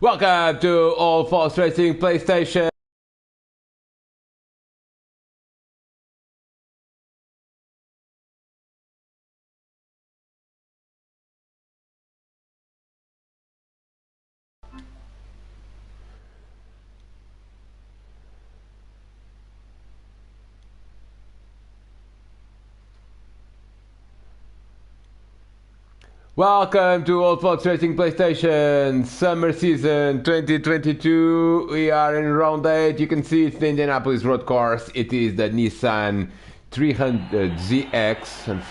Welcome to All False Racing PlayStation. Welcome to All False Racing PlayStation Summer Season 2022. We are in round 8. You can see it's the Indianapolis road course. It is the Nissan 300ZX. And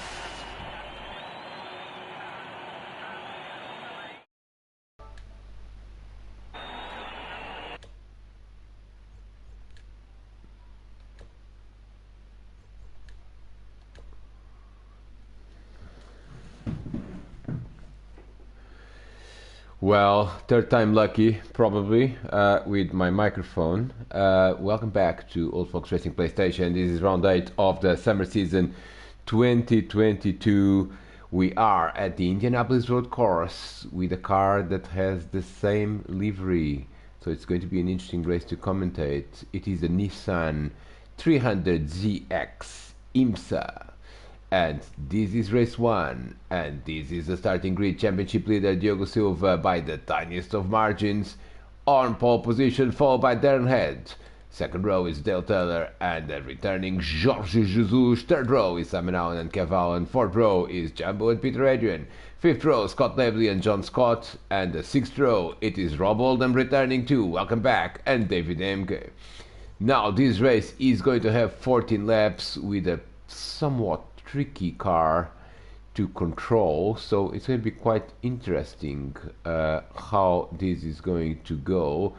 well, third time lucky, probably, with my microphone. Welcome back to Old Folks Racing PlayStation. This is round 8 of the Summer Season 2022. We are at the Indianapolis road course with a car that has the same livery. So it's going to be an interesting race to commentate. It is a Nissan 300ZX IMSA. And this is race 1, and this is the starting grid. Championship leader Diogo Silva by the tiniest of margins on pole position, followed by Darren Head. Second row is Dale Taylor and the returning Jorge Jesus. Third row is Simon Allen and Kev Allen. Fourth row is Jumbo and Peter Adrian. Fifth row, Scott Lively and John Scott. And the sixth row, it is Rob Oldham returning too. Welcome back, and David Emke. Now this race is going to have 14 laps with a somewhat tricky car to control, so it's going to be quite interesting how this is going to go.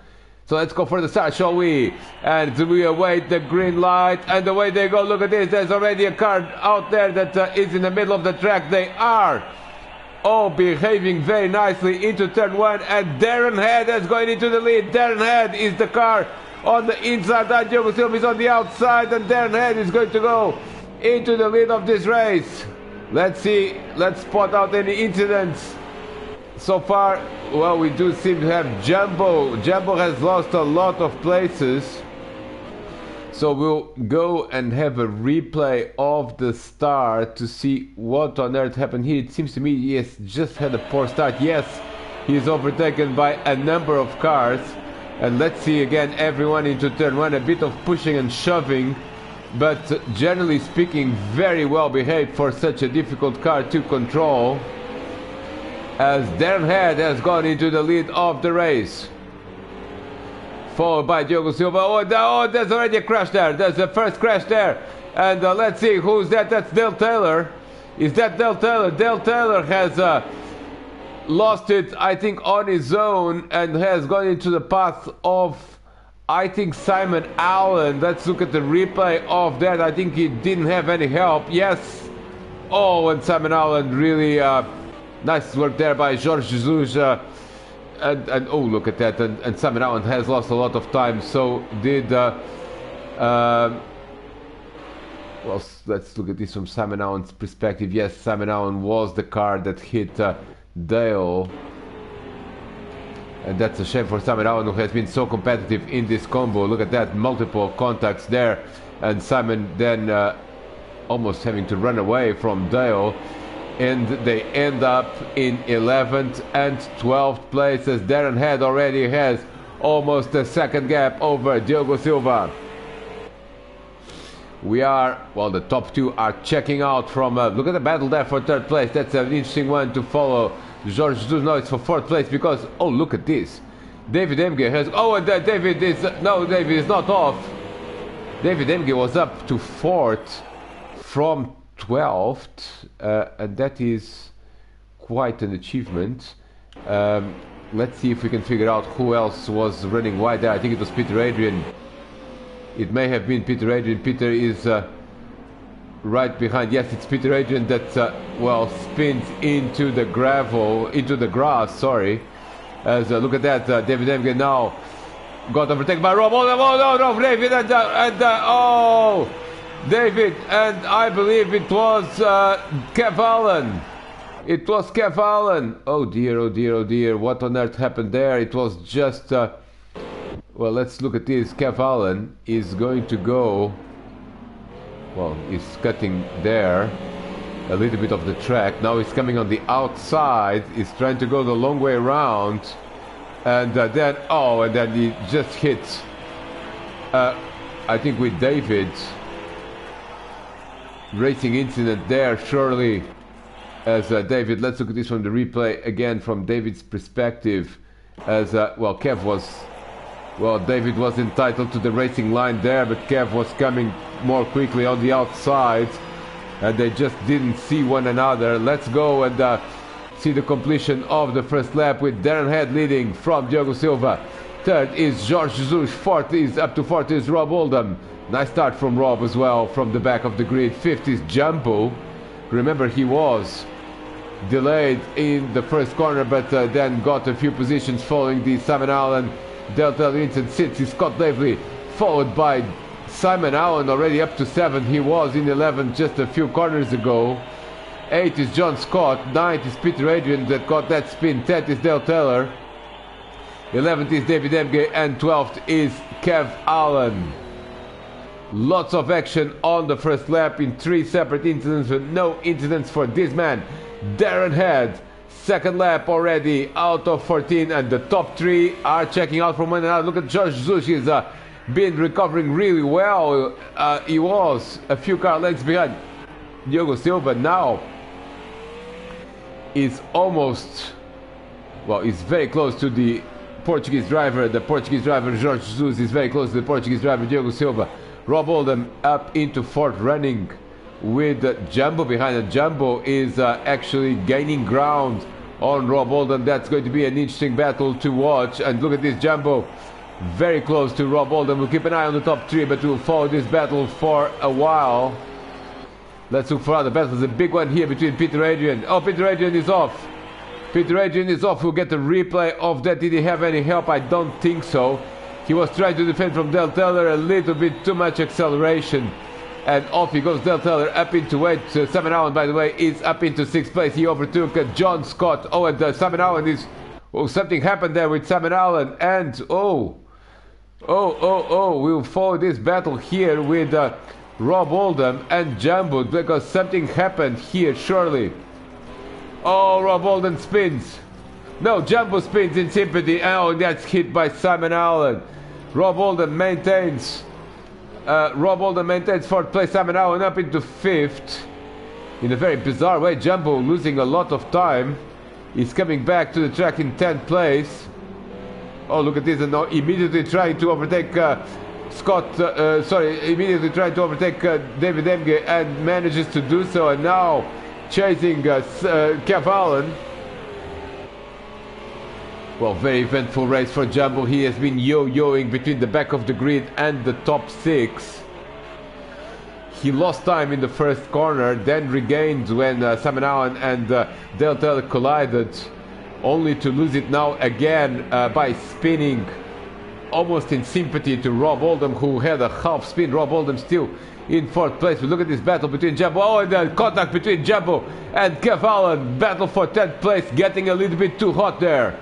So let's go for the start, shall we? And we await the green light, and away they go. Look at this, there's already a car out there that is in the middle of the track. They are all behaving very nicely into turn 1, and Darren Head is going into the lead. Darren Head is the car on the inside, and Diogo Silva is on the outside, and Darren Head is going to go into the lead of this race. Let's see, let's spot out any incidents. So far, well, we do seem to have Jumbo. Jumbo has lost a lot of places. So we'll go and have a replay of the start to see what on earth happened here. It seems to me he has just had a poor start. Yes, he is overtaken by a number of cars. And let's see again, everyone into turn 1, a bit of pushing and shoving, but generally speaking very well behaved for such a difficult car to control, as Darren Head has gone into the lead of the race, followed by Diogo Silva. Oh, there's already a crash there. There's the first crash there, and let's see who's that. That's Dale Taylor. Is that Dale Taylor? Dale Taylor has lost it, I think, on his own, and has gone into the path of, I think, Simon Allen. Let's look at the replay of that. I think he didn't have any help. Yes. Oh, and Simon Allen really nice work there by Jorge Jesus. And oh, look at that. And Simon Allen has lost a lot of time. So did well, let's look at this from Simon Allen's perspective. Yes, Simon Allen was the car that hit Dale. And that's a shame for Simon Allen, who has been so competitive in this combo. Look at that, multiple contacts there. And Simon then almost having to run away from Dale. And they end up in 11th and 12th place, as Darren Head already has almost a second gap over Diogo Silva. We are, well, the top two are checking out from, look at the battle there for third place. That's an interesting one to follow. Jorge Jesus, no, it's for fourth place because, oh, look at this. David Emge has, oh, David is, no, David is not off. David Emge was up to 4th from 12th, and that is quite an achievement. Let's see if we can figure out who else was running wide there. I think it was Peter Adrian. It may have been Peter Adrian. Peter is right behind. Yes, it's Peter Adrian that, well, spins into the gravel, into the grass, sorry. As look at that, David Emge now got overtaken by Rob. Oh, no, David, oh, David, and I believe it was Kev Allen. It was Kev Allen. Oh dear, oh dear, oh dear. What on earth happened there? It was just... well, let's look at this. Kev Allen is going to go... Well, he's cutting there a little bit of the track. Now he's coming on the outside. He's trying to go the long way around. And then... Oh, and then he just hit... I think with David. Racing incident there, surely. As David, let's look at this from the replay again from David's perspective. As well, Kev was, well, David was entitled to the racing line there, but Kev was coming more quickly on the outside, and they just didn't see one another. Let's go and see the completion of the first lap with Darren Head leading from Diogo Silva. Third is Jorge Jesus. Fourth is up to fourth is Rob Oldham. Nice start from Rob as well from the back of the grid. Fifth is Jumbo. Remember, he was delayed in the first corner, but then got a few positions following the Simon Allen Delta incident. Sixth is Scott Davely, followed by Simon Allen, already up to 7th. He was in 11th just a few corners ago. 8th is John Scott. 9th is Peter Adrian that got that spin. 10th is Dale Taylor. 11th is David Emge, and 12th is Kev Allen. Lots of action on the first lap in 3 separate incidents, with no incidents for this man, Darren Head. Second lap already out of 14, and the top 3 are checking out from one another. Look at Jorge Jesus. He's been recovering really well. He was a few car lengths behind Diogo Silva. Now is almost, well, he's very close to the Portuguese driver. The Portuguese driver Jorge Jesus is very close to the Portuguese driver Diogo Silva. Rob Oldham up into 4th, running with Jumbo behind it. Jumbo is actually gaining ground on Rob Oldham. That's going to be an interesting battle to watch. And look at this, Jumbo very close to Rob Oldham. We'll keep an eye on the top 3, but we'll follow this battle for a while. Let's look for other battles. A big one here between Peter Adrian. Oh, Peter Adrian is off. Peter Adrian is off. We'll get a replay of that. Did he have any help? I don't think so. He was trying to defend from Dale Taylor, a little bit too much acceleration. And off he goes, Dale Taylor up into 8th. Simon Allen, by the way, is up into 6th place. He overtook John Scott. Oh, and Simon Allen is... Oh, something happened there with Simon Allen. And, we'll follow this battle here with Rob Oldham and Jumbo, because something happened here, surely. Oh, Rob Oldham spins. No, Jumbo spins in sympathy. Oh, that's hit by Simon Allen. Rob Oldham maintains 4th place. Simon Allen up into 5th. In a very bizarre way, Jumbo losing a lot of time. He's coming back to the track in 10th place. Oh, look at this, and now immediately trying to overtake immediately trying to overtake David Emge, and manages to do so, and now chasing Kev Allen. Well, very eventful race for Jumbo. He has been yo-yoing between the back of the grid and the top 6. He lost time in the first corner, then regained when Simon Allen and Dale Taylor collided, only to lose it now again by spinning almost in sympathy to Rob Oldham, who had a half spin. Rob Oldham still in 4th place. We look at this battle between Jumbo. Oh, and the contact between Jumbo and Kev Allen. Battle for 10th place, getting a little bit too hot there.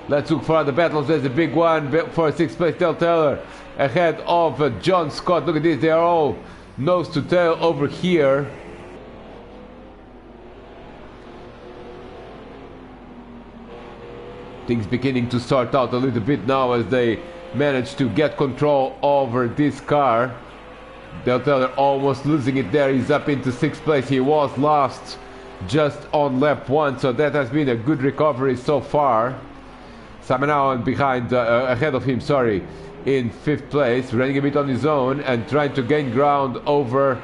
Let's look for other battles. There's a big one for 6th place, Dale Taylor, ahead of John Scott. Look at this, they are all nose to tail over here. Things beginning to sort out a little bit now as they manage to get control over this car. Dale Taylor almost losing it there. He's up into 6th place. He was last just on lap 1, so that has been a good recovery so far. Simon Allen ahead of him, in 5th place, running a bit on his own and trying to gain ground over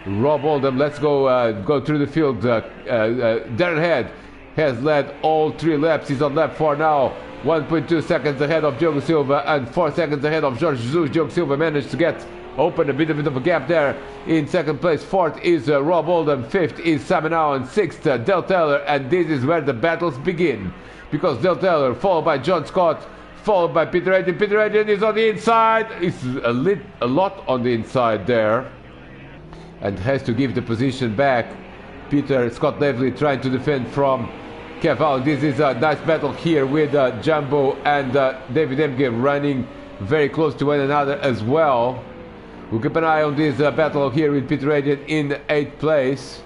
Rob Oldham. Let's go through the field. Darren Head has led all 3 laps. He's on lap 4 now. 1.2 seconds ahead of Diogo Silva and 4 seconds ahead of Jorge Jesus. Diogo Silva managed to get open a bit of a gap there in 2nd place. 4th is Rob Oldham. 5th is Simon Allen. 6th, Dale Taylor. And this is where the battles begin, because Dale Taylor, followed by John Scott, followed by Peter Adrian. Peter Adrian is on the inside. It's a lot on the inside there, and has to give the position back Scott Lively trying to defend from Kev Allen. This is a nice battle here with Jumbo and David Emge running very close to one another as well. We'll keep an eye on this battle here with Peter Adrian in 8th place.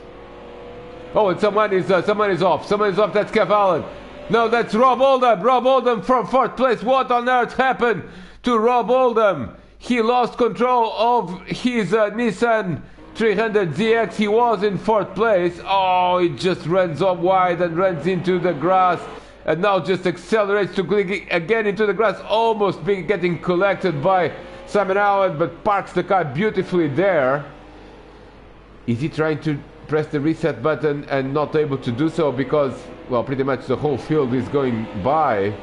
Oh, and someone is off. Someone is off. That's Kev Allen. No, that's Rob Oldham. Rob Oldham from 4th place. What on earth happened to Rob Oldham? He lost control of his Nissan 300ZX. He was in 4th place. Oh, it just runs up wide and runs into the grass. And now just accelerates to click again into the grass. Almost getting collected by Simon Allen, but parks the car beautifully there. Is he trying to press the reset button and not able to do so because, well, pretty much the whole field is going by?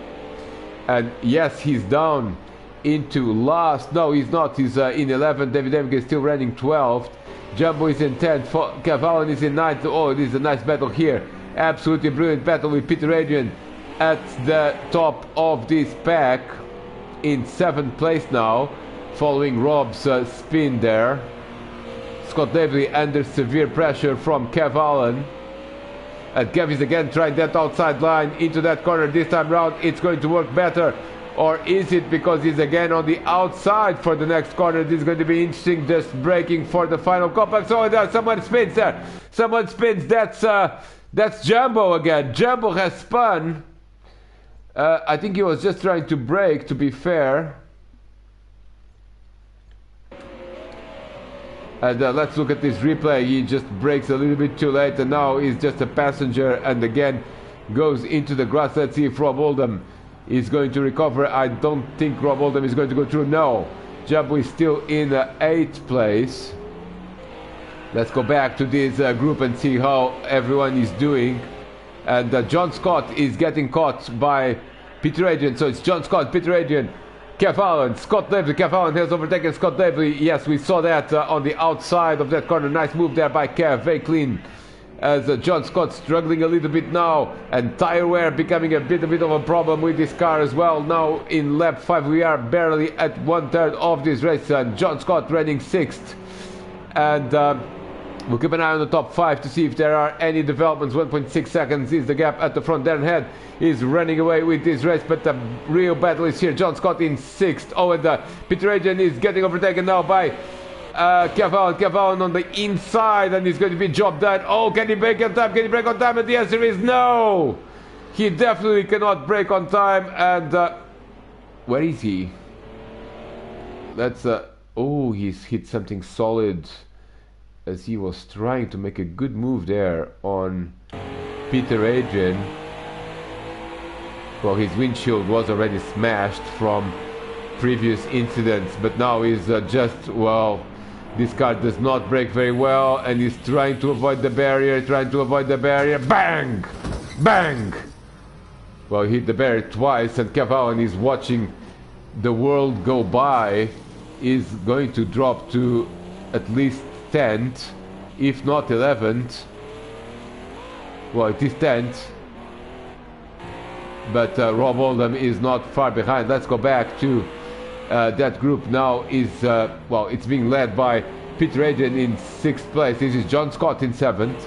And yes, he's down into last. No, he's not. He's in 11th. David Emge is still running 12th. Jumbo is in 10th. Kev Allen is in 9th. Oh, this is a nice battle here. Absolutely brilliant battle with Peter Adrian at the top of this pack in 7th place now, following Rob's spin there. Scott Davey under severe pressure from Kev Allen. And Kev is again trying that outside line into that corner. This time round it's going to work better. Or is it because he's again on the outside for the next corner? This is going to be interesting. Just braking for the final compact. So someone spins there. Someone spins. That's Jumbo again. Jumbo has spun. I think he was just trying to brake, to be fair. And let's look at this replay. He just brakes a little bit too late, and now he's just a passenger and again goes into the grass. Let's see if Rob Oldham is going to recover. I don't think Rob Oldham is going to go through. No, Jumbo is still in 8th place. Let's go back to this group and see how everyone is doing. And John Scott is getting caught by Peter Adrian. So it's John Scott, Peter Adrian, Kev Allen, Scott Davey. Kev Allen has overtaken Scott Davey. Yes, we saw that on the outside of that corner. Nice move there by Kev, very clean. As John Scott struggling a little bit now, and tire wear becoming a bit of a problem with this car as well. Now in lap 5 we are barely at 1/3 of this race, and John Scott running 6th. And we'll keep an eye on the top 5 to see if there are any developments. 1.6 seconds is the gap at the front. Darren Head is running away with this race, but the real battle is here. John Scott in 6th. Oh, and Peter Adrian is getting overtaken now by Kev Allen on the inside, and he's going to be job done. Oh, can he brake on time? Can he brake on time? And the answer is no. He definitely cannot brake on time. And where is he? That's oh, he's hit something solid as he was trying to make a good move there on Peter Adrian. Well, his windshield was already smashed from previous incidents, but now he's just, well, this car does not brake very well, and he's trying to avoid the barrier, bang! Bang! Well, he hit the barrier twice, and Kev Allen is watching the world go by. Is going to drop to at least 10th, if not 11th. Well, it is 10th. But Rob Oldham is not far behind. Let's go back to that group now. Is well, it's being led by Peter Adrian in 6th place. This is John Scott in 7th.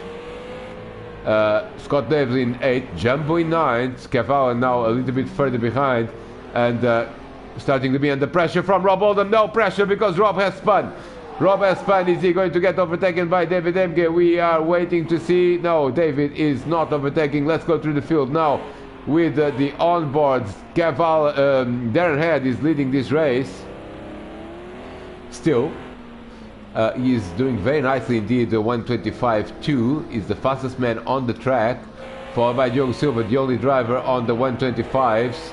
Scott Davis in 8th. Jumbo in 9th. Kev Allen now a little bit further behind. And starting to be under pressure from Rob Oldham. No pressure because Rob has spun. Rob has spun. Is he going to get overtaken by David Emge? We are waiting to see. No, David is not overtaking. Let's go through the field now with the onboards. Darren Head is leading this race. Still, he is doing very nicely indeed. The 125.2 is the fastest man on the track, followed by Diogo Silva, the only driver on the 125s.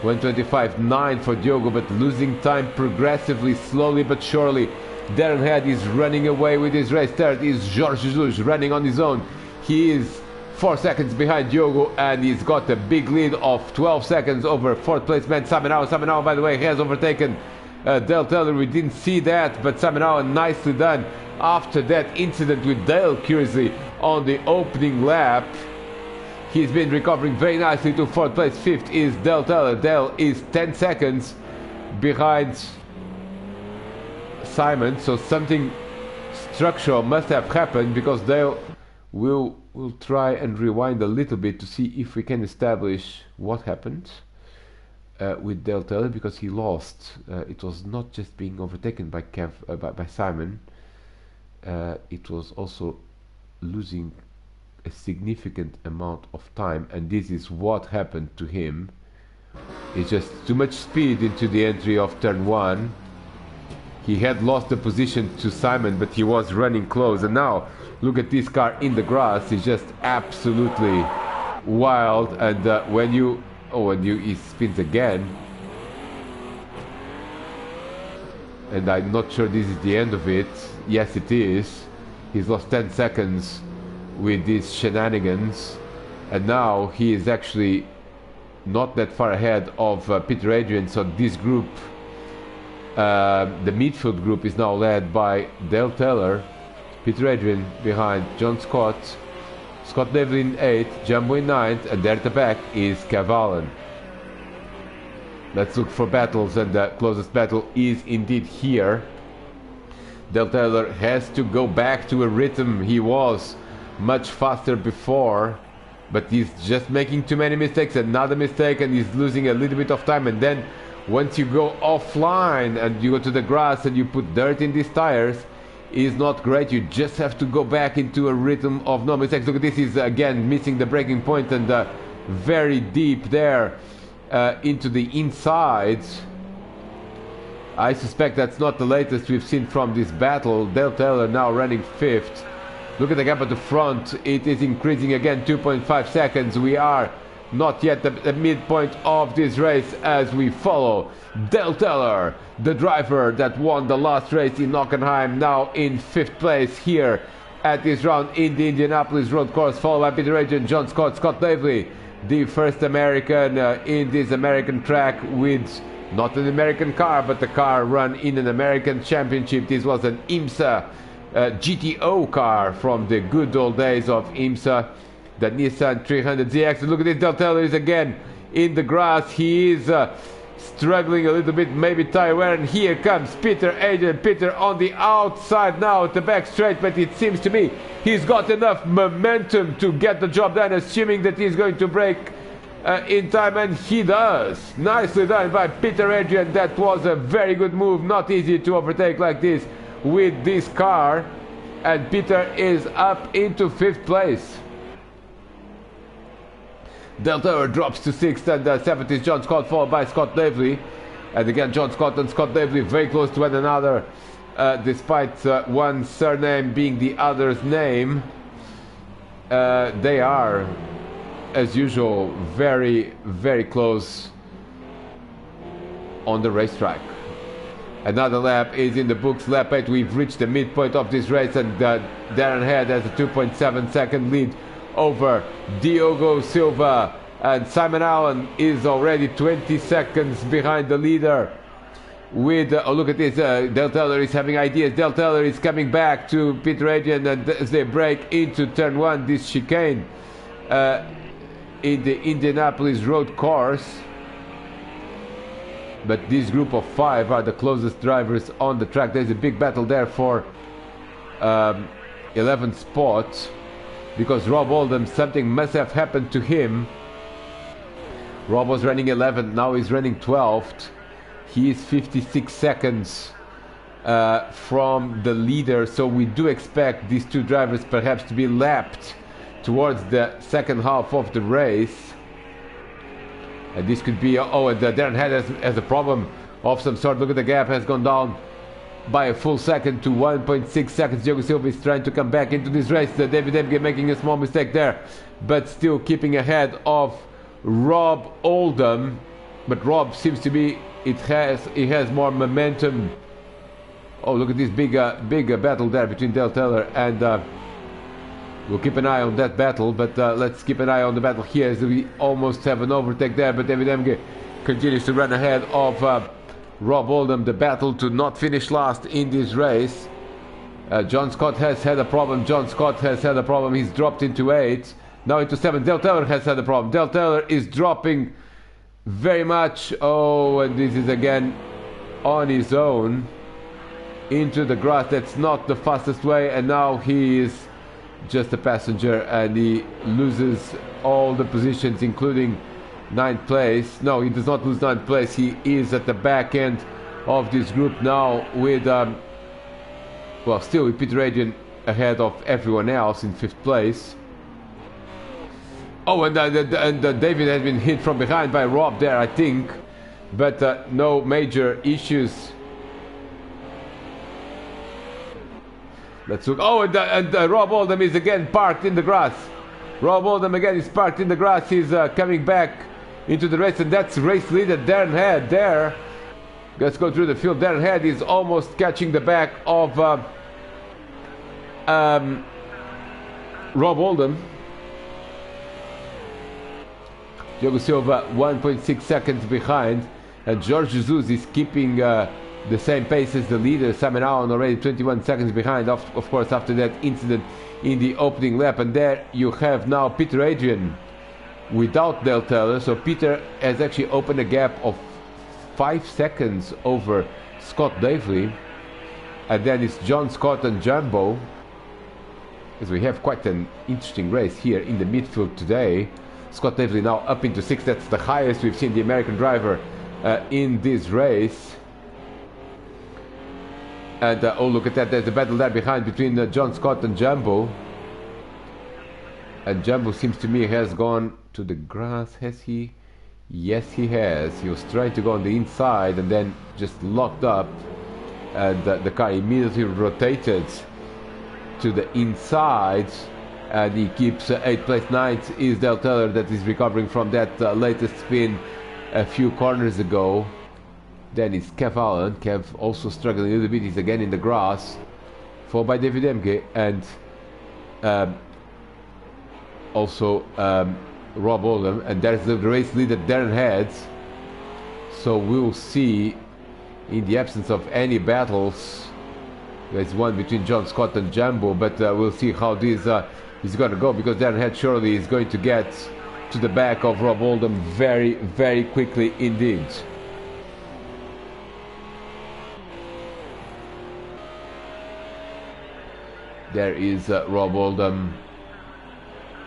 125.9 for Diogo, but losing time progressively, slowly but surely. Darren Head is running away with his race. Third is Jorge Jesus running on his own. He is 4 seconds behind Diogo, and he's got a big lead of 12 seconds over 4th place man Simon Allen. Simon Allen, by the way, has overtaken Dale Taylor. We didn't see that, but Simon Allen nicely done after that incident with Dale, curiously, on the opening lap. He's been recovering very nicely to 4th place. 5th is Dale Taylor. Dale is 10 seconds behind Simon, so something structural must have happened because Dale We'll try and rewind a little bit to see if we can establish what happened with Dale Taylor, because he lost. It was not just being overtaken by by Simon. It was also losing a significant amount of time, and this is what happened to him. It's just too much speed into the entry of turn 1. He had lost the position to Simon, but he was running close, and now look at this car in the grass. It's just absolutely wild. And when he spins again, and I'm not sure this is the end of it. Yes, it is. He's lost 10 seconds with these shenanigans, and now he is actually not that far ahead of Peter Adrian. So this group, the midfield group, is now led by Dale Taylor, Peter Adrian behind John Scott, Scott Devlin 8th, Jumbo in 9th, and there at the back is Kev Allen. Let's look for battles, and the closest battle is indeed here. Dale Taylor has to go back to a rhythm. He was much faster before, but he's just making too many mistakes. Another mistake, and he's losing a little bit of time. And then once you go offline and you go to the grass and you put dirt in these tires, is not great. You just have to go back into a rhythm of no mistakes. Look at this, is again missing the braking point, and very deep there into the inside. I suspect that's not the latest we've seen from this battle. Dale Taylor now running 5th. Look at the gap at the front. It is increasing again, 2.5 seconds. We are not yet at the midpoint of this race as we follow Dale Taylor, the driver that won the last race in Hockenheim, now in 5th place here at this round in the Indianapolis road course, followed by Peter Adrian, John Scott, Scott Davely, the first American in this American track with not an American car, but the car run in an American championship. This was an IMSA GTO car from the good old days of IMSA, the Nissan 300ZX. Look at this, Dale Taylor is again in the grass. He is struggling a little bit, maybe tire wear, and here comes Peter Adrian. Peter on the outside now at the back straight, but it seems to me he's got enough momentum to get the job done, assuming that he's going to break in time, and he does. Nicely done by Peter Adrian. That was a very good move. Not easy to overtake like this with this car, and Peter is up into 5th place. Dale Taylor drops to 6th, and 7th is John Scott, followed by Scott Davely. And again, John Scott and Scott Davely very close to one another, despite one surname being the other's name. They are, as usual, very, very close on the racetrack. Another lap is in the books, lap 8. We've reached the midpoint of this race, and Darren Head has a 2.7 second lead over Diogo Silva, and Simon Allen is already 20 seconds behind the leader with oh, look at this, Dale Taylor is having ideas. Dale Taylor is coming back to Peter Adrian, and as they break into turn 1, this chicane in the Indianapolis road course. But this group of 5 are the closest drivers on the track. There's a big battle there for 11th spot, because Rob Oldham, something must have happened to him. Rob was running 11th, now he's running 12th. He is 56 seconds from the leader, so we do expect these two drivers perhaps to be lapped towards the second half of the race. And this could be, oh, and Darren Head has a problem of some sort. Look at the gap, has gone down by a full second to 1.6 seconds. Diogo Silva is trying to come back into this race. David Emke making a small mistake there, but still keeping ahead of Rob Oldham. But Rob seems to be, he has more momentum. Oh, look at this big battle there between Dale Taylor and we'll keep an eye on that battle, but let's keep an eye on the battle here as we almost have an overtake there, but David Emke continues to run ahead of Rob Oldham. The battle to not finish last in this race. John Scott has had a problem. He's dropped into 8, now into 7. Dale Taylor has had a problem. Dale Taylor is dropping very much. Oh, and this is again on his own into the grass. That's not the fastest way, and now he is just a passenger, and he loses all the positions, including 9th place. No, he does not lose 9th place. He is at the back end of this group now with, well, still with Peter Adrian ahead of everyone else in 5th place. Oh, and David has been hit from behind by Rob there, I think, but no major issues. Let's look. Oh, and Rob Oldham is again parked in the grass. Rob Oldham again is parked in the grass. He's coming back into the race, and that's race leader Darren Head there. Let's go through the field. Darren Head is almost catching the back of Rob Oldham. Diogo Silva 1.6 seconds behind, and Jorge Jesus is keeping the same pace as the leader, Simon Allen, already 21 seconds behind, of course, after that incident in the opening lap. And there you have now Peter Adrian without Dale Taylor. So Peter has actually opened a gap of 5 seconds over Scott Davely. And then it's John Scott and Jumbo, as we have quite an interesting race here in the midfield today. Scott Davely now up into 6th. That's the highest we've seen the American driver in this race. And oh, look at that, there's a battle there behind between John Scott and Jumbo. And Jumbo seems to me has gone to the grass, has he? Yes, he has. He was trying to go on the inside and then just locked up. And the car immediately rotated to the inside. And he keeps 8th place. 9th is Dale Taylor, that is recovering from that latest spin a few corners ago. Then it's Kev Allen. Kev also struggling a little bit. He's again in the grass. Followed by David Emke and also Rob Oldham. And there's the race leader Darren Head. So we'll see, in the absence of any battles, there's one between John Scott and Jumbo, but we'll see how this is going to go, because Darren Head surely is going to get to the back of Rob Oldham very, very quickly indeed. There is Rob Oldham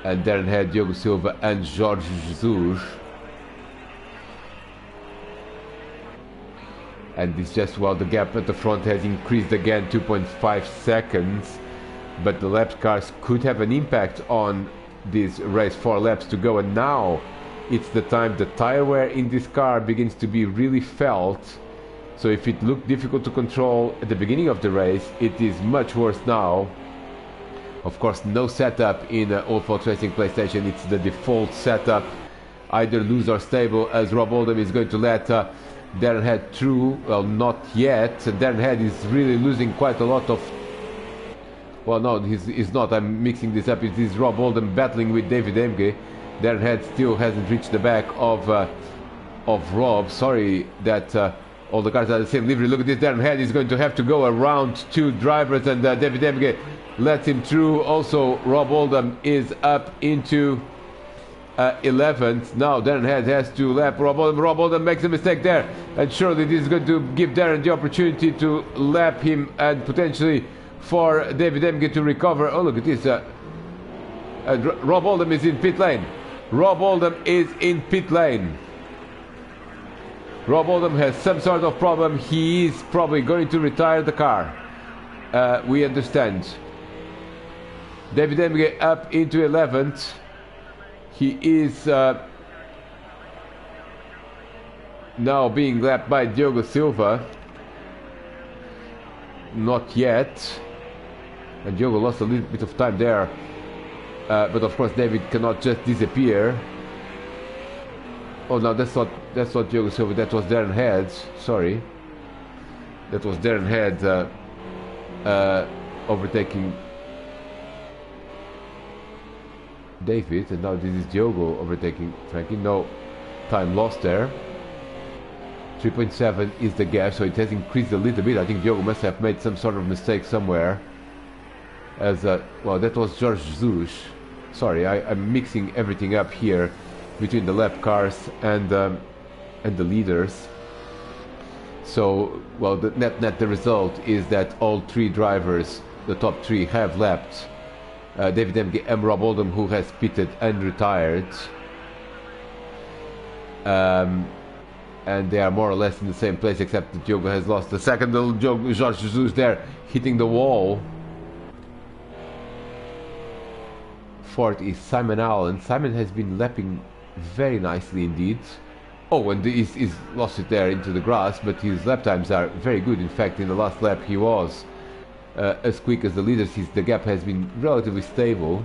and Darren Head, Diogo Silva and Jorge Jesus. And it's just, well, the gap at the front has increased again 2.5 seconds. But the lap cars could have an impact on this race. 4 laps to go, and now it's the time the tire wear in this car begins to be really felt. So if it looked difficult to control at the beginning of the race, it is much worse now. Of course, no setup in Old Fox Racing PlayStation. It's the default setup, either loose or stable, as Rob Oldham is going to let Darren Head through. Well, not yet. Darren Head is really losing quite a lot of... Well, no, he's not. I'm mixing this up. It is Rob Oldham battling with David Emke. Darren Head still hasn't reached the back of Rob. Sorry that all the cars are the same livery. Look at this. Darren Head is going to have to go around 2 drivers, and David Emke lets him through. Also, Rob Oldham is up into 11th. Now Darren Head has to lap Rob Oldham. Rob Oldham makes a mistake there, and surely this is going to give Darren the opportunity to lap him and potentially for David Emke to recover. Oh, look at this. Rob Oldham is in pit lane. Rob Oldham is in pit lane. Rob Oldham has some sort of problem. He is probably going to retire the car. We understand. David Emke up into 11th. He is now being lapped by Diogo Silva. Not yet. And Diogo lost a little bit of time there. But of course David cannot just disappear. Oh no, that's not Diogo Silva, that was Darren Head. Sorry. That was Darren Head overtaking David, and now this is Diogo overtaking Frankie. No time lost there. 3.7 is the gap, so it has increased a little bit. I think Diogo must have made some sort of mistake somewhere. As well, that was Jorge Jesus. Sorry, I'm mixing everything up here between the lap cars and the leaders. So, well, the result is that all 3 drivers, the top 3, have lapped David Emke and Rob Oldham, who has pitted and retired. And they are more or less in the same place, except that Diogo has lost the second. Jorge Jesus there hitting the wall. Fourth is Simon Allen. Simon has been lapping very nicely indeed. Oh, and he's lost it there into the grass, but his lap times are very good. In fact, in the last lap he was as quick as the leaders. The gap has been relatively stable,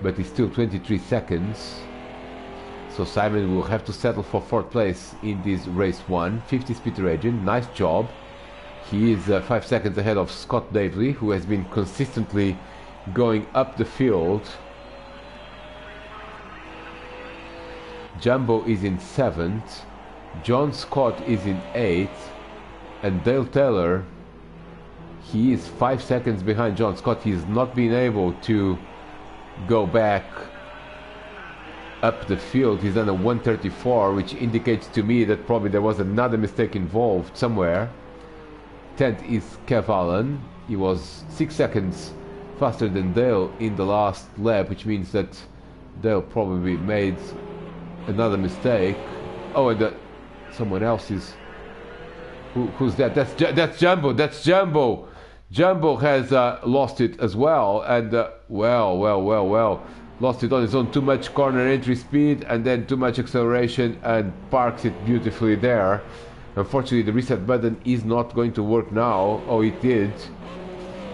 but it's still 23 seconds. So Simon will have to settle for fourth place in this race one. 50th Peter Adrian, nice job. He is 5 seconds ahead of Scott Davely, who has been consistently going up the field. Jumbo is in 7th, John Scott is in 8th, and Dale Taylor, he is 5 seconds behind John Scott. He's not been able to go back up the field. He's done a 1:34, which indicates to me that probably there was another mistake involved somewhere. 10th is Kev Allen. He was 6 seconds faster than Dale in the last lap, which means that Dale probably made another mistake. Oh, and someone else is... Who's that? That's Jumbo. That's Jumbo. Jumbo has lost it as well, and well, lost it on his own. Too much corner entry speed and then too much acceleration, and parks it beautifully there. Unfortunately, the reset button is not going to work now. Oh, it did,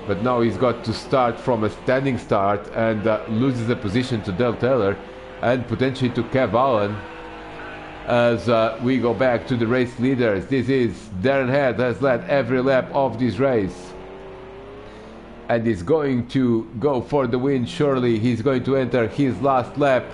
but now he's got to start from a standing start and loses the position to Dale Taylor and potentially to Kev Allen as we go back to the race leaders. This is Darren Head, has led every lap of this race and is going to go for the win. Surely he's going to enter his last lap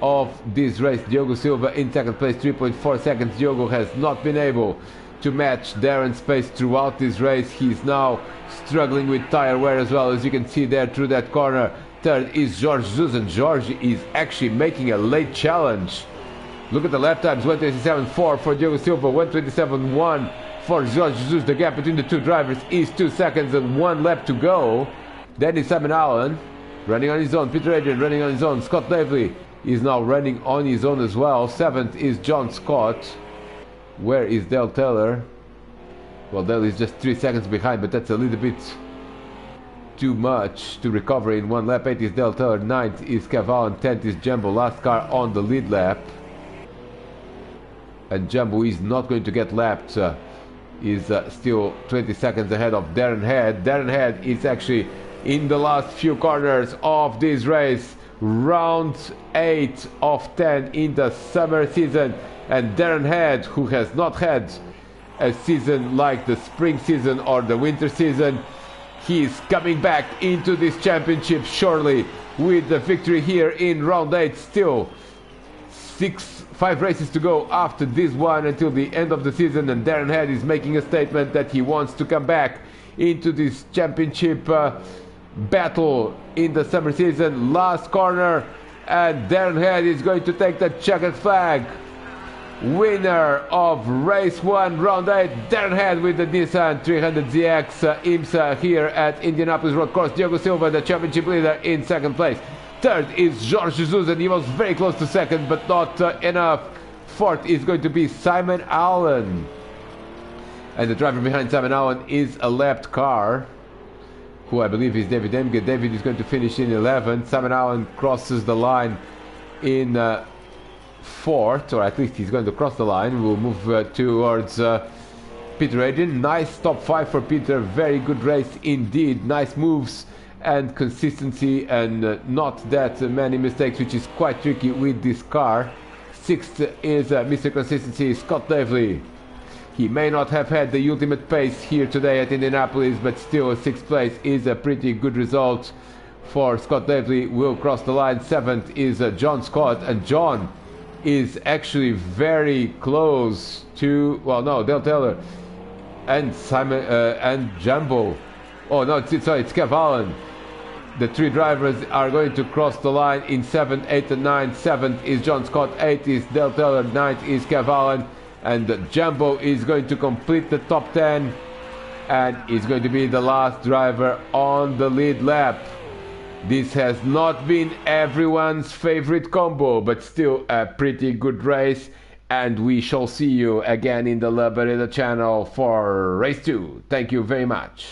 of this race. Diogo Silva in second place, 3.4 seconds. Diogo has not been able to match Darren's pace throughout this race. He's now struggling with tire wear as well, as you can see there through that corner. Third is Jorge Jesus, and Jorge is actually making a late challenge. Look at the lap times, 1:27.4 for Diogo Silva, 1:27.1 for Jorge Jesus. The gap between the two drivers is 2 seconds and 1 lap to go. Then is Simon Allen running on his own. Peter Adrian running on his own. Scott Davely is now running on his own as well. 7th is John Scott. Where is Dale Taylor? Well, Dale is just 3 seconds behind, but that's a little bit too much to recover in 1 lap. 8th is Dale Taylor. 9th is Kev Allen. 10th is Jumbo, last car on the lead lap. And Jumbo is not going to get lapped. Is still 20 seconds ahead of Darren Head. Darren Head is actually in the last few corners of this race. Round 8 of 10 in the summer season. And Darren Head, who has not had a season like the spring season or the winter season, he is coming back into this championship surely with the victory here in round 8. Still 5 races to go after this one until the end of the season, and Darren Head is making a statement that he wants to come back into this championship battle in the summer season. Last corner, and Darren Head is going to take the checkered flag. Winner of race 1, round 8, Darren Head with the Nissan 300ZX IMSA here at Indianapolis Road Course. Diogo Silva, the championship leader, in second place. Third is Jorge Jesus, and he was very close to second, but not enough. Fourth is going to be Simon Allen. And the driver behind Simon Allen is a lapped car, who I believe is David Emge. David is going to finish in 11th. Simon Allen crosses the line in 4th, or at least he's going to cross the line. We'll move towards Peter Adrian. Nice top 5 for Peter. Very good race indeed. Nice moves and consistency, and not that many mistakes, which is quite tricky with this car. 6th is Mr. Consistency, Scott Davely. He may not have had the ultimate pace here today at Indianapolis, but still a 6th place is a pretty good result for Scott Davely. Will cross the line. 7th is John Scott, and John is actually very close to, well, no, Dale Taylor and Simon and Jumbo. Oh no, it's Kev Allen. The 3 drivers are going to cross the line in 7th, 8th and 9th. 7th is John Scott, 8th is Dale Taylor, 9th is Kev Allen, and Jumbo is going to complete the top 10 and is going to be the last driver on the lead lap. This has not been everyone's favorite combo, but still a pretty good race. And we shall see you again in the La Barrera channel for race 2. Thank you very much.